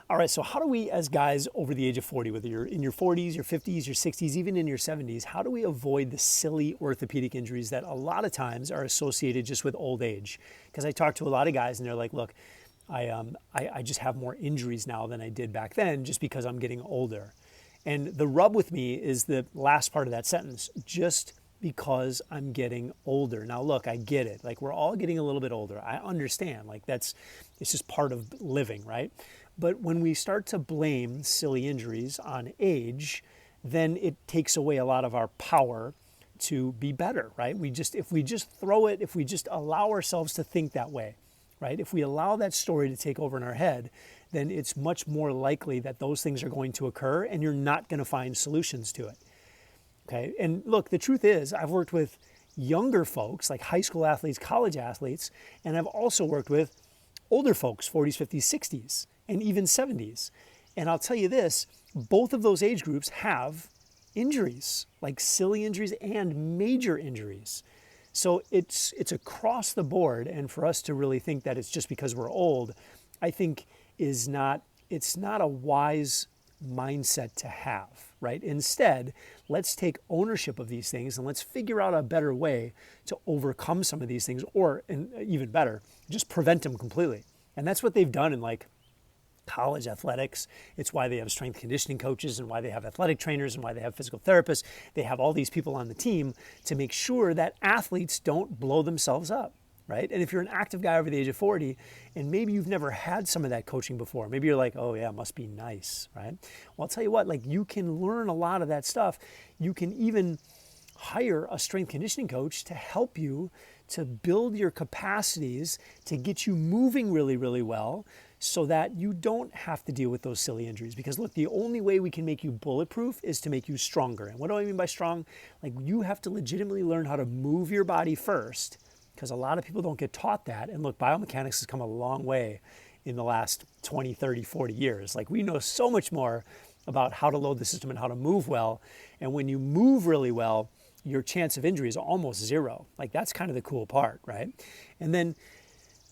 All right, so how do we as guys over the age of 40, whether you're in your 40s, your 50s, your 60s, even in your 70s, how do we avoid the silly orthopedic injuries that a lot of times are associated just with old age? Because I talk to a lot of guys and they're like, look, I just have more injuries now than I did back then just because I'm getting older. And the rub with me is the last part of that sentence, just because I'm getting older. Now, look, I get it. Like, we're all getting a little bit older. I understand. Like, it's just part of living, right? But when we start to blame silly injuries on age, then it takes away a lot of our power to be better, right? If we just throw it, if we just allow ourselves to think that way, right? If we allow that story to take over in our head, then it's much more likely that those things are going to occur and you're not going to find solutions to it. Okay. And look, the truth is, I've worked with younger folks, like high school athletes, college athletes, and I've also worked with older folks, 40s, 50s, 60s, and even 70s. And I'll tell you this, both of those age groups have injuries, like silly injuries and major injuries. So it's across the board, and for us to really think that it's just because we're old, I think it's not a wise mindset to have, right? Instead, let's take ownership of these things and let's figure out a better way to overcome some of these things, or and even better, just prevent them completely. And that's what they've done in like college athletics. It's why they have strength conditioning coaches and why they have athletic trainers and why they have physical therapists. They have all these people on the team to make sure that athletes don't blow themselves up, right? And if you're an active guy over the age of 40 and maybe you've never had some of that coaching before, maybe you're like, oh yeah, it must be nice, right? Well, I'll tell you what, like, you can learn a lot of that stuff. You can even hire a strength conditioning coach to help you to build your capacities to get you moving really, really well, so that you don't have to deal with those silly injuries. Because look, the only way we can make you bulletproof is to make you stronger. And what do I mean by strong? Like, you have to legitimately learn how to move your body first, because a lot of people don't get taught that. And look, biomechanics has come a long way in the last 20, 30, 40 years. Like, we know so much more about how to load the system and how to move well. And when you move really well, your chance of injury is almost zero. Like, that's kind of the cool part, right? And then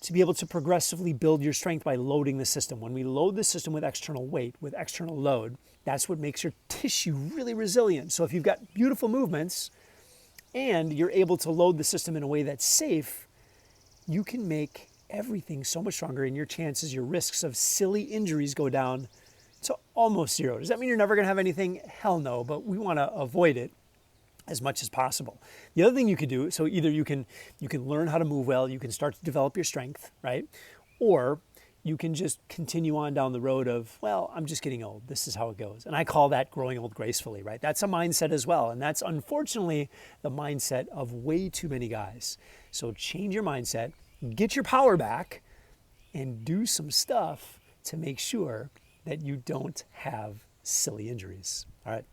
to be able to progressively build your strength by loading the system. When we load the system with external weight, with external load, that's what makes your tissue really resilient. So if you've got beautiful movements and you're able to load the system in a way that's safe, you can make everything so much stronger, and your chances, your risks of silly injuries go down to almost zero. Does that mean you're never going to have anything? Hell no, but we want to avoid it as much as possible. The other thing you could do, so either you can learn how to move well, you can start to develop your strength, right? Or you can just continue on down the road of, well, I'm just getting old. This is how it goes. And I call that growing old gracefully, right? That's a mindset as well. And that's unfortunately the mindset of way too many guys. So change your mindset, get your power back, and do some stuff to make sure that you don't have silly injuries. All right.